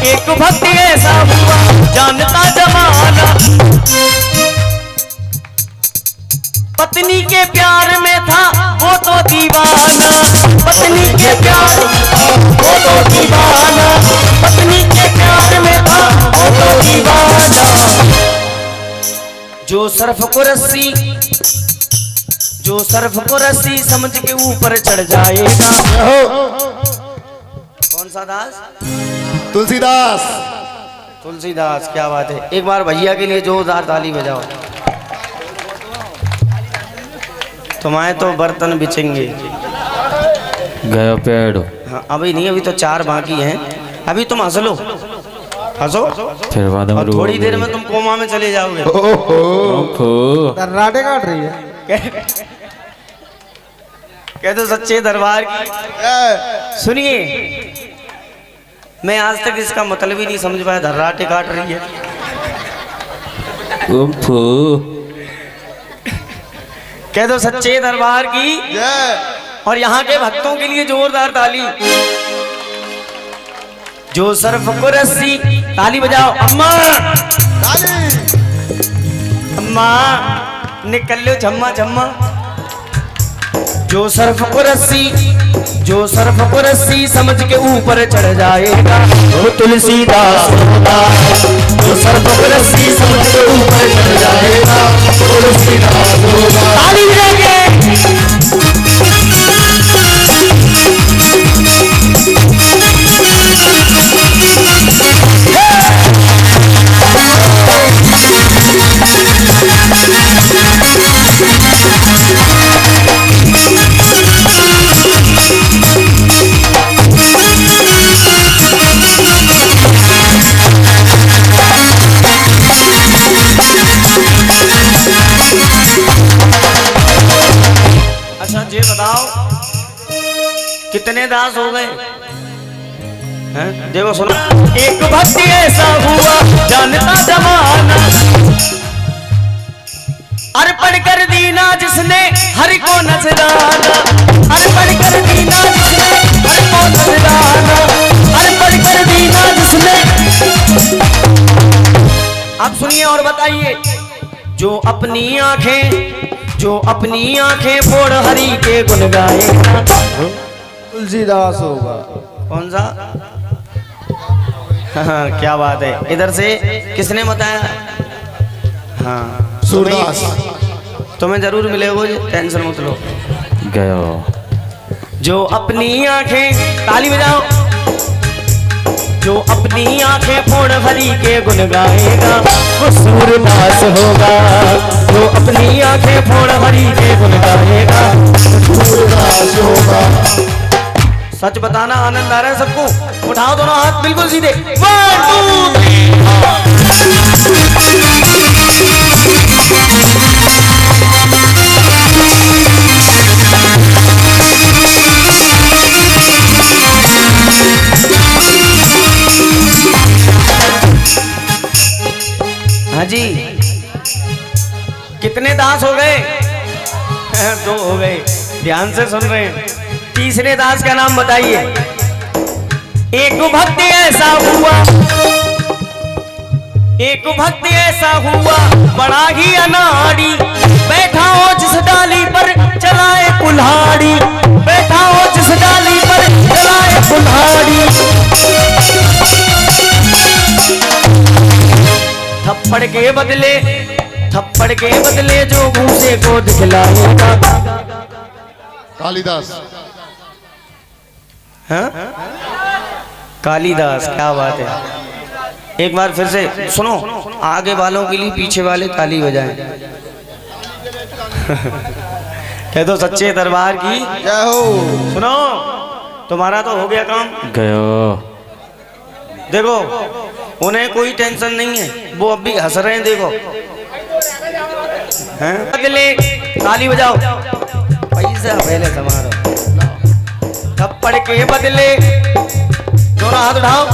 एक भक्ति ऐसा हुआ जानता जमाना, पत्नी के प्यार में था वो तो दीवाना, पत्नी के प्यार में था वो तो दीवाना, पत्नी के प्यार में था वो तो दीवाना। जो सर्फ को रस्सी, जो सर्फ को रस्सी समझ के ऊपर चढ़ जाएगा। कौन सा दास? तुलसीदास। तुलसीदास, क्या बात है। एक बार भैया के लिए जोरदार ताली बजाओ। तुम्हारे तो बर्तन बिचेंगे। गया पेड़। हाँ, अभी नहीं, अभी तो 4 बाकी हैं। अभी तुम हंस लो, हंसो, फिर बाद में और थोड़ी देर में तुम कोमा में चले जाओगे। राटे काट रही है। कह दो सच्चे दरबार की। सुनिए, मैं आज तक इसका मतलब ही नहीं समझ पाया, धर्राटे काट रही है। कह दो सच्चे दरबार की। और यहाँ के भक्तों के लिए जोरदार ताली। जो सर्फ को रस्सी, ताली बजाओ। अम्मा, अम्मा निकल लो झम्मा झम्मा। जो सर्फ को रस्सी, जो सर्फ को रस्सी समझ के ऊपर चढ़ जाएगा वो तुलसीदास होगा। जो सर्फ को रस्सी समझ के ऊपर चढ़ जाएगा वो तुलसीदास होगा। ताली बजाएंगे। अच्छा ये बताओ कितने दास हो गए हैं? देखो सुनो। एक भक्ति ऐसा हुआ जानता जमाना, अर्पण कर दीना जिसने हरि को नजराना, अर्पण कर दीना जिसने हरि को नजराना, अर्पण कर दीना जिसने। अब सुनिए और बताइए। जो अपनी आंखें, जो अपनी आंखें फोड़ हरि के गुण गाएगा तुलसीदास होगा। कौन सा? हाँ, क्या बात है। इधर से किसने बताया? हाँ, सूरदास। तुम्हें जरूर मिलेगा, टेंशन मत लो। गया। जो अपनी आंखें, ताली बजाओ। जो अपनी आंखें फोड़ हरि के गुण गाएगा वो सूरदास होगा। जो अपनी आंखें फोड़ हरि के गुण गाएगा वो सूरदास होगा। सच बताना, आनंद आ रहा है सबको? उठाओ दोनों हाथ बिल्कुल सीधे। 1 2 हाँ जी, कितने दास हो गए? 2 हो गए। ध्यान से सुन रहे हैं। तीसरे दास का नाम बताइए। एक भक्ति ऐसा हुआ, एक भक्ति ऐसा हुआ बड़ा ही अनाड़ी, बैठा हो जिस डाली पर चलाए कुल्हाड़ी, बैठा हो जिस डाली पर चलाए कुल्हाड़ी। थप्पड़ के बदले, थप्पड़ के बदले जो भूसे को दिखलाएगा। कालिदास। हाँ? कालिदास, क्या बात है। एक बार फिर से सुनो, आगे वालों के लिए पीछे वाले ताली बजाएं। कह दो सच्चे दरबार की जय हो। सुनो, तुम्हारा तो हो गया काम। गया। देखो उन्हें कोई टेंशन नहीं है, वो अब भी हंस रहे हैं, देखो हैं। बदले ताली बजाओ, पैसा पहले तुम्हारा। थप्पड़ के बदले दोनों हाथ उठाओ।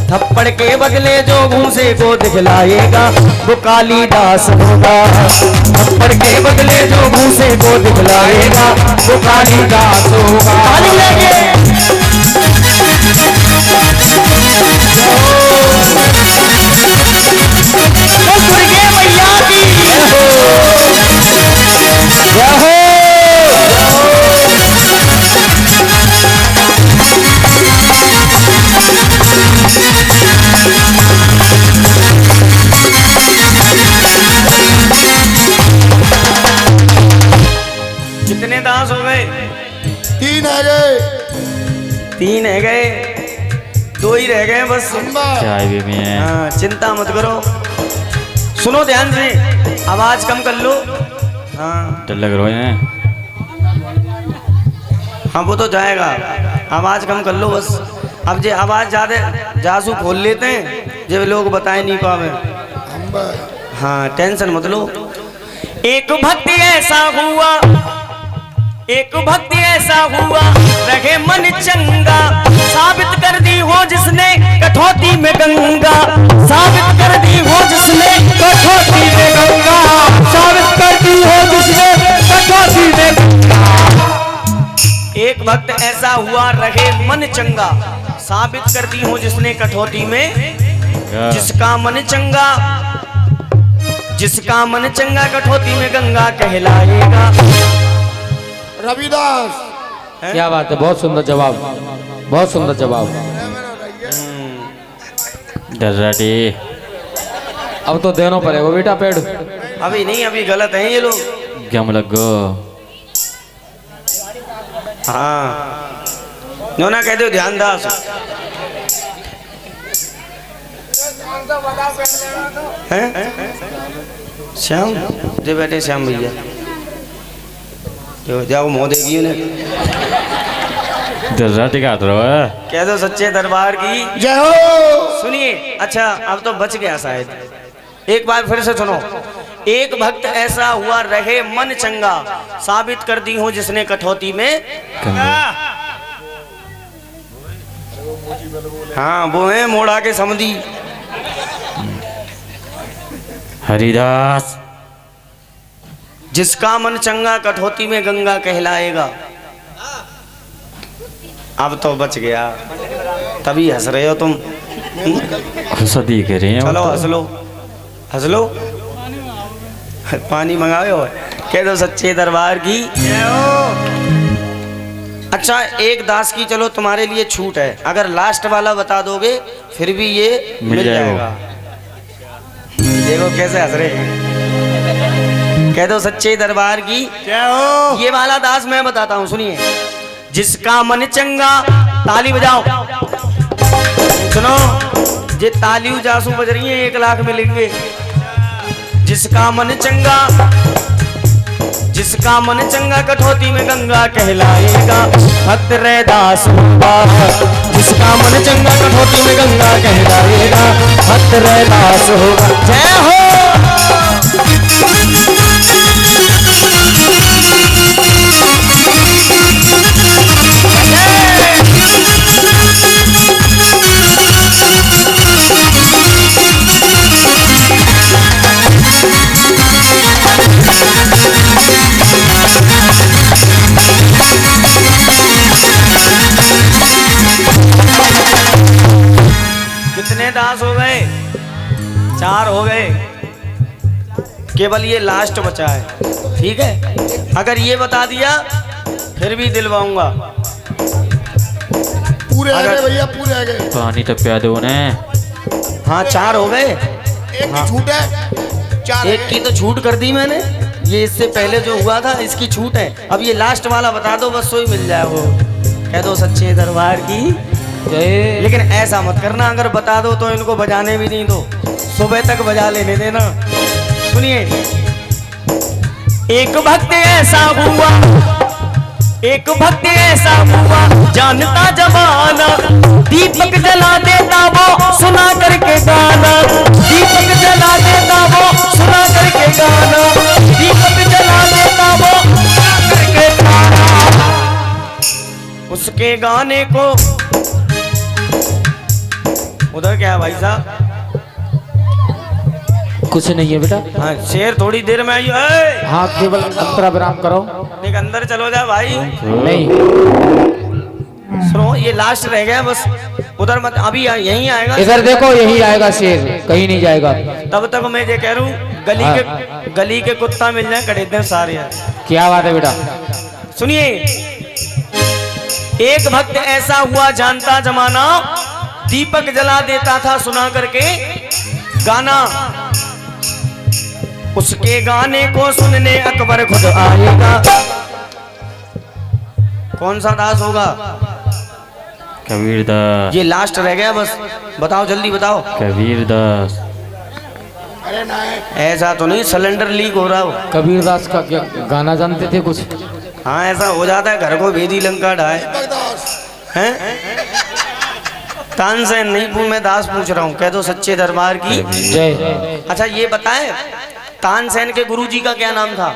थप्पड़ के बदले जो घूंसे को दिखलाएगा वो कालिदास होगा। थप्पड़ के बदले जो घूंसे को दिखलाएगा वो कालिदास होगा। ताली लेके दुर्गे मैया की जय हो। कितने दास हो गए? 3 है गए। 3 है गए, 2 ही रह गए बस। चाय भी में हाँ, चिंता मत करो। सुनो ध्यान से, आवाज कम कर लो। हाँ डर लग रहा है। हाँ वो तो जाएगा, आवाज कम कर लो बस। अब जे आवाज ज्यादा जासू खोल लेते हैं जब लोग बताए नहीं पावे। हाँ टेंशन मत लो। एक भक्ति ऐसा हुआ, एक भक्ति ऐसा हुआ रहे मन चंगा, साबित कर दी हो जिसने कठौती में गंगा। साबित कर दी हो जिसने कठौती में गंगा। साबित कर दी हो जिसने कठौती में गंगा। एक भक्त ऐसा हुआ रहे मन चंगा, साबित कर दी हो जिसने कठौती में। जिसका मन चंगा, जिसका मन चंगा कठौती में गंगा कहलाएगा। रविदास क्या बात है, बहुत सुंदर जवाब, बहुत सुंदर जवाब। डर्राटी अब तो देना पड़ेगा बेटा पेड़। अभी नहीं, अभी गलत हैं ये लोग। गम लगो। हाँ नोना कह दो ध्यान दास। हैं? श्याम जे बैठे श्याम भैया, जो जाओ मोह देगी उन्हें। डर्राटी का रहा है। कह दो सच्चे दरबार की जय हो। सुनिए, अच्छा अब तो बच गया शायद, एक बार फिर से सुनो। एक भक्त ऐसा हुआ रहे मन चंगा, साबित कर दी हो जिसने कठौती में। हाँ वो है मोड़ा के समधी हरिदास। जिसका मन चंगा कठौती में गंगा कहलाएगा। अब तो बच गया, तभी हंस रहे हो तुम। खुशदी कर रहे हैं। चलो हंस लो, हंस लो। पानी मंगाए हो? कह दो सच्चे दरबार की। अच्छा एक दास की चलो तुम्हारे लिए छूट है, अगर लास्ट वाला बता दोगे फिर भी ये मिल जाएगा। देखो कैसे हंस रहे हैं। कह दो सच्चे दरबार की जय हो। ये वाला दास मैं बताता हूँ, सुनिए। जिसका मन चंगा, ताली बजाओ। सुनो, जे ताली जासू बज रही है 1 लाख मिलेंगे। जिसका मन चंगा, जिसका मन चंगा कठौती में गंगा कहलाएगा। भक्त रैदास होगा। जिसका मन चंगा कठौती में गंगा कहलाएगा। भक्त रैदास होगा। जय हो। कितने दास हो गए? 4 हो गए, केवल ये लास्ट बचा है। ठीक है, अगर ये बता दिया फिर भी दिलवाऊंगा। पूरे आ गए भैया, पूरे आ गए। पानी तो पिया दो ने। हाँ 4 हो गए। एक की छूट है, 4 एक की तो छूट कर दी मैंने, ये इससे पहले जो हुआ था इसकी छूट है। अब ये लास्ट वाला बता दो, बस सो ही मिल जाए वो। कह दो सच्चे दरबार की जय। लेकिन ऐसा मत करना, अगर बता दो तो इनको बजाने भी नहीं दो, सुबह तक बजा लेने देना। सुनिए, एक भक्त ऐसा हुआ, एक भक्त ऐसा हुआ जानता जमाना, दीपक जला देता वो सुना करके गाना, दीपक जला देता वो सुना करके गाना, दीपक जला देता वो सुना करके गाना। उसके गाने को उधर क्या है भाई साहब? कुछ नहीं है बेटा। हाँ शेर थोड़ी देर में आई। हाँ केवल अंतरा विराम करो। देख अंदर चलो जा भाई। नहीं सुनो ये लास्ट रह गया बस, उधर मत, अभी यहीं आएगा। इधर देखो यही आएगा शेर, कहीं नहीं जाएगा। तब तक मैं ये कह रहा हूँ गली के कुत्ता मिल जाए कड़े दें सारे यार। क्या बात है बेटा? सुनिए, एक भक्त ऐसा हुआ जानता जमाना, दीपक जला देता था सुना करके गाना, उसके गाने को सुनने अकबर खुद आएगा। कौन सा दास होगा? कबीर दास। ये लास्ट रह गया बस, बताओ जल्दी बताओ। कबीर दास। ऐसा तो नहीं सिलेंडर लीक हो रहा हो? कबीर दास का क्या गाना जानते थे कुछ? हाँ ऐसा हो जाता है, घर को भेदी लंका ढाए हैं। तानसेन नहीं मैं दास पूछ रहा हूँ, कह दो सच्चे दरबार की जय। अच्छा ये बताए तानसेन के गुरुजी का क्या नाम था?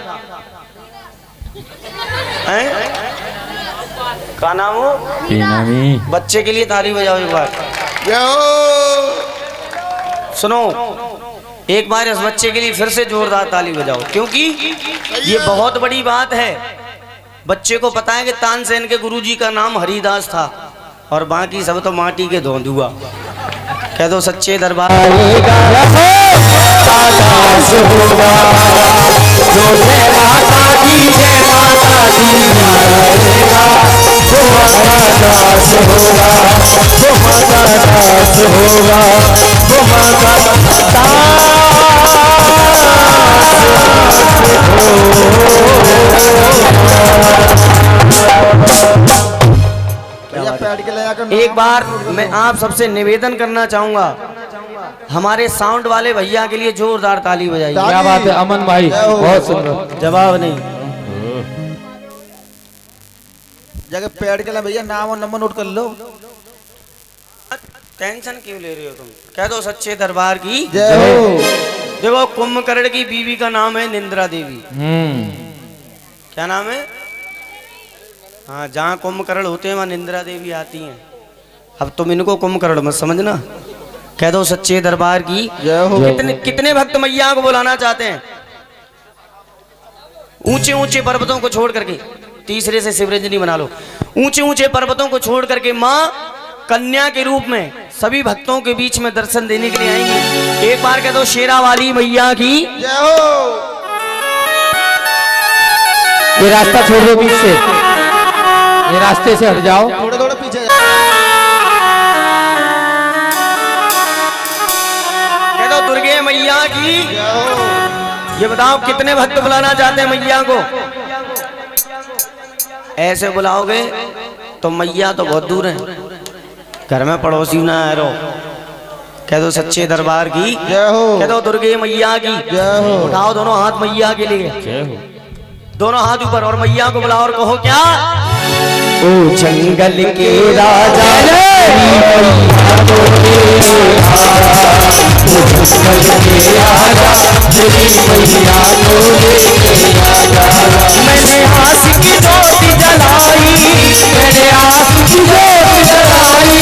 हैं? क्या नाम हो? नामी। बच्चे के लिए ताली बजाओ एक बार। सुनो एक बार इस बच्चे के लिए फिर से जोरदार ताली बजाओ, क्योंकि ये बहुत बड़ी बात है। बच्चे को पता है कि तानसेन के गुरुजी का नाम हरिदास था और बाकी सब तो माटी के धोंधुआ। कह दो सच्चे दरबार। एक बार मैं आप सबसे निवेदन करना चाहूंगा, हमारे साउंड वाले भैया के लिए जोरदार ताली बजाइए। क्या बात है अमन भाई, बहुत सुंदर। जवाब नहीं। जगह पेड़ के लिए भैया नाम और नंबर नोट कर लो। टेंशन क्यों ले रहे हो तुम? कह दो सच्चे दरबार की जय हो। देखो कुंभकर्ण की बीवी का नाम है निंद्रा देवी। क्या नाम है? हाँ जहाँ कुंभकर्ण होते हैं वहाँ निंद्रा देवी आती हैं। अब तुम इनको कुंभकर्ण मत समझना। कह दो सच्चे दरबार की जय हो। कितने भक्त मैया को बुलाना चाहते हैं? ऊंचे ऊंचे पर्वतों को छोड़ करके, तीसरे से शिवरंजनी बना लो। ऊंचे ऊंचे पर्वतों को छोड़ करके माँ कन्या के रूप में सभी भक्तों के बीच में दर्शन देने के लिए आएंगी। एक बार कह दो शेरा वाली मैया की जय हो। ये रास्ता छोड़ दो बीच से, ये रास्ते से हट जाओ। थोड़ा थोड़ा पीछे कह दो दुर्गे मैया की। ये बताओ कितने भक्त बुलाना चाहते हैं मैया को? ऐसे बुलाओगे तो मैया तो बहुत दूर है, घर में पड़ोसी ना आ रहो। कह दो सच्चे दरबार की जय हो। कह दो दुर्गे मैया की जय हो। उठाओ दोनों हाथ मैया के लिए, जय हो। दोनों हाथ ऊपर और मैया को बुलाओ और कहो क्या? ओ जंगल के राजा मैंने आस की ज्योति जलाई, मैंने आस की ज्योति जलाई,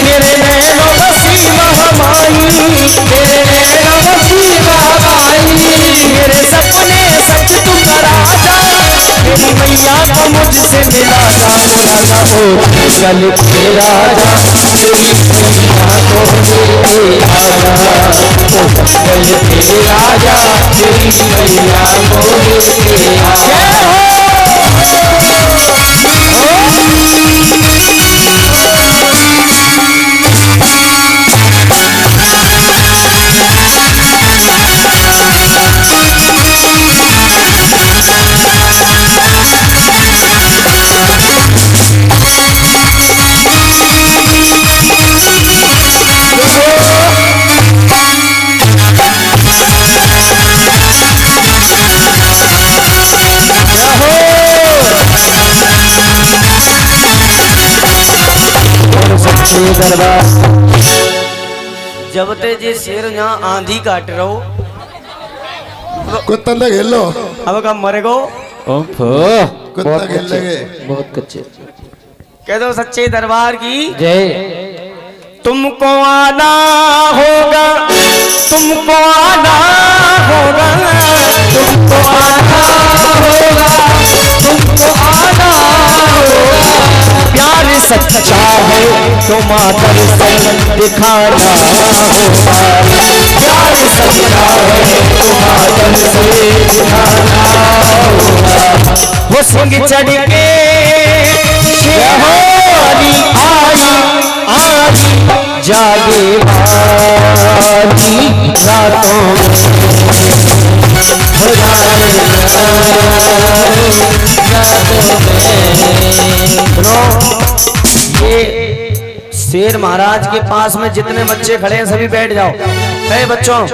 मेरे नैनों बसी महामाई, मेरे नैनों बसी महामाई, मेरे सपने सच तू करा जा, मेरी मैया को मुझसे मिला जा। ओ चल के राजा तेरी मैया को ले आजा, ओ चल के राजा तेरी मैया को ले आजा। सच्चे दरबार। जब ते जे शेर यहाँ आंधी काट रहो कुत्ता ना खेल लो, अब कब मरेगो। ओफो कुत्ता खेल लगे। बहुत कच्चे। कह दो सच्चे दरबार की जय। तुमको आना होगा, तुमको आना होगा, तुमको आना होगा, तुमको आना होगा। प्यार सच्चा है तो माँ दर्शन दिखाना होगा। प्यार सच्चा है तो माँ दर्शन दिखाना होगा। वो सिंह चढ़ के शेरवानी आई आज जागे वाली रातों में हो जाए सुनो, ये शेर महाराज के पास में जितने बच्चे खड़े हैं सभी बैठ जाओ। बच्चों